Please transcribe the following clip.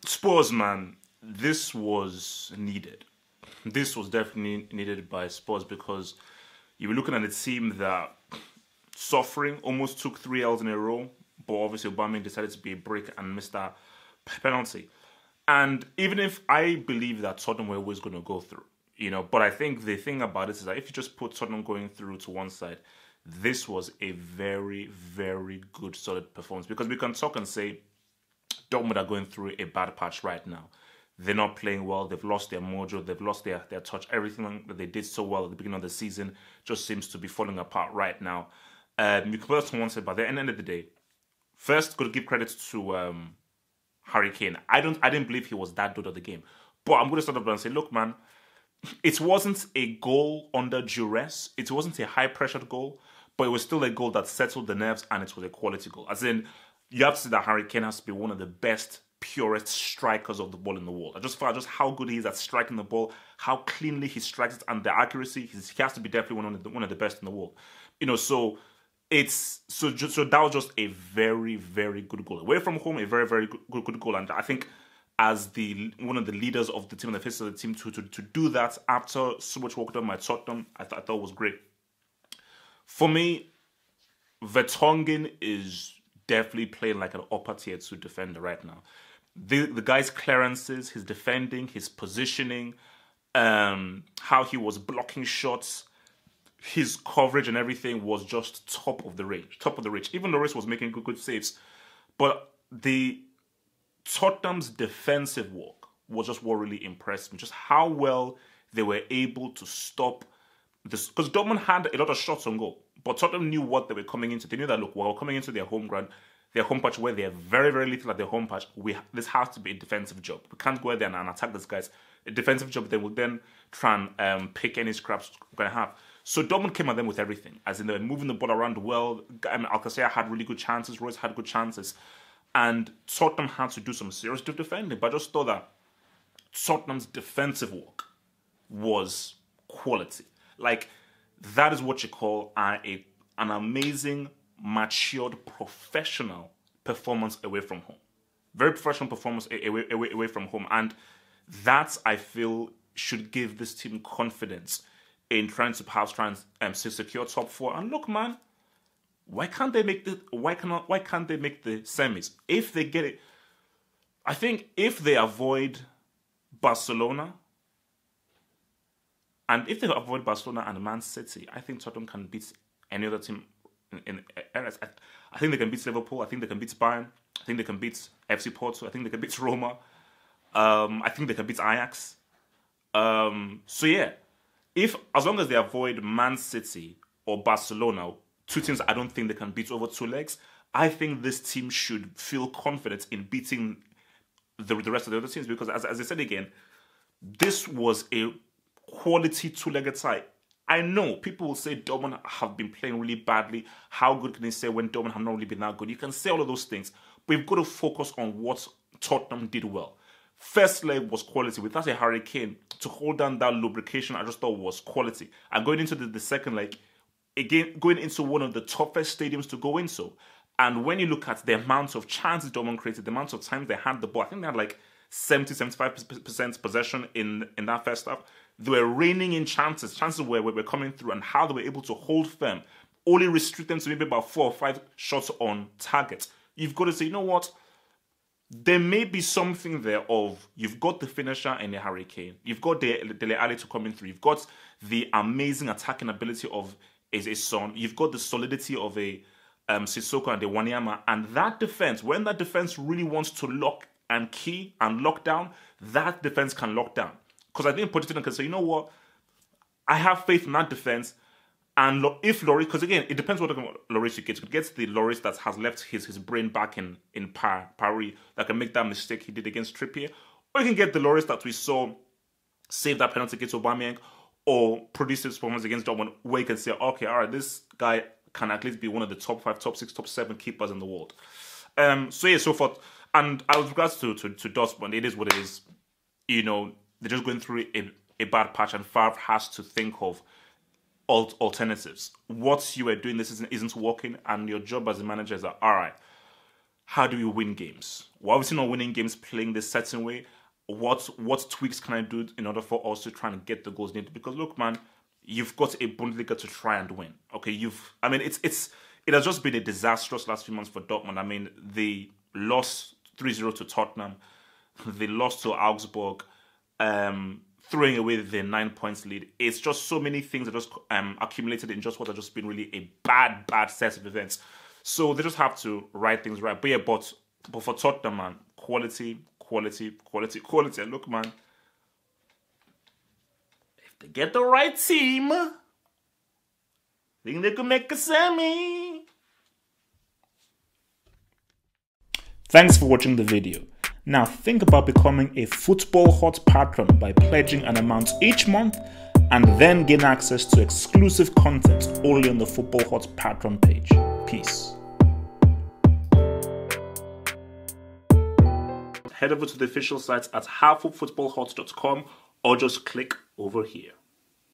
Spurs, man, this was needed. This was definitely needed by Spurs because you were looking at a team that suffering, almost took 3 L's in a row, but obviously Aubameyang decided to be a brick and missed that penalty. And even if I believe that Tottenham were always going to go through, but I think the thing about it is that if you just put Tottenham going through to one side, this was a very, very good, solid performance. Because we can talk and say Dortmund are going through a bad patch right now. They're not playing well. They've lost their mojo. They've lost their touch. Everything that they did so well at the beginning of the season just seems to be falling apart right now. You can put us on one side, but at the end of the day, first, got to give credit to Harry Kane. I didn't believe he was that good at the game. But I'm going to start up and say, look, man, it wasn't a goal under duress. It wasn't a high-pressured goal, but it was still a goal that settled the nerves, and it was a quality goal. As in, you have to say that Harry Kane has to be one of the best, purest strikers of the ball in the world. I just felt just how good he is at striking the ball, how cleanly he strikes it, and the accuracy. He has to be definitely one of the best in the world. So that was just a very, very good goal. Away from home, a very, very good goal. And I think as one of the leaders of the team and the face of the team to do that after so much work done by Tottenham, I thought was great. For me, Vertonghen is definitely playing like an upper tier 2 defender right now. The guy's clearances, his defending, his positioning, how he was blocking shots, his coverage and everything was just top of the range. Even Lloris was making good saves. But the Tottenham's defensive work was just what really impressed me. Just how well they were able to stop this. Because Dortmund had a lot of shots on goal. But Tottenham knew what they were coming into. They knew that, look, we're coming into their home ground, their home patch where they're very, very little at their home patch. This has to be a defensive job. We can't go there and attack these guys. A defensive job, they will then try and pick any scraps we're going to have. So Dortmund came at them with everything, as in they were moving the ball around well. Alcacer had really good chances, Royce had good chances, and Tottenham had to do some serious defending. But I just thought that Tottenham's defensive work was quality. Like, that is what you call an amazing, matured, professional performance away from home. Very professional performance away from home, and that, I feel, should give this team confidence in trying to perhaps secure top 4. And look, man, why can't they make the semis? If they get it, I think if they avoid Barcelona, and Man City, I think Tottenham can beat any other team in areas. I think they can beat Liverpool. I think they can beat Bayern. I think they can beat FC Porto. I think they can beat Roma. I think they can beat Ajax. So yeah. As long as they avoid Man City or Barcelona, 2 teams I don't think they can beat over 2 legs, I think this team should feel confident in beating the rest of the other teams. Because as I said again, this was a quality 2-legged tie. I know people will say Dortmund have been playing really badly. How good can they say when Dortmund have not really been that good? You can say all of those things, but we've got to focus on what Tottenham did well. First leg was quality. Without a Harry Kane to hold down that lubrication, I just thought was quality. And going into the second leg, again, going into one of the toughest stadiums to go into. And when you look at the amount of chances Dortmund created, the amount of times they had the ball, I think they had like 70-75% possession in that first half. They were reining in chances where we were coming through, and how they were able to hold firm, only restrict them to maybe about 4 or 5 shots on target. You've got to say, you know what? There may be something there of, you've got the finisher in the Harry Kane, you've got Dele Alli to come in through, you've got the amazing attacking ability of a Son, you've got the solidity of a Sissoko and the Wanyama, and that defense, when that defense really wants to lock and key and lock down, that defense can lock down. Because I think Pochettino can say, you know what, I have faith in that defense. And if Lloris, because again, it depends what Lloris you get. You get the Lloris that has left his brain back in Paris, that can make that mistake he did against Trippier. Or you can get the Lloris that we saw save that penalty against Aubameyang, or produce his performance against Dortmund, where you can say, okay, all right, this guy can at least be one of the top 5, top 6, top 7 keepers in the world. So yeah, so forth. And with regards to Dortmund, it is what it is. They're just going through a bad patch, and Favre has to think of alternatives. What you are doing, this isn't working, and your job as a manager is that, all right, how do we win games? We're obviously not winning games playing this certain way. What tweaks can I do in order for us to try and get the goals needed? Because look, man, you've got a Bundesliga to try and win. Okay, it has just been a disastrous last few months for Dortmund. I mean, they lost 3-0 to Tottenham. They lost to Augsburg, throwing away their 9 points lead. It's just so many things that just accumulated in just what has just been really a bad set of events. So they just have to write things right. But yeah, but for Tottenham, man, quality. And look, man, if they get the right team, I think they could make a semi. Thanks for watching the video. Now think about becoming a Football Hot patron by pledging an amount each month and then gain access to exclusive content only on the Football Hot patron page. Peace. Head over to the official site at halffootballhot.com or just click over here.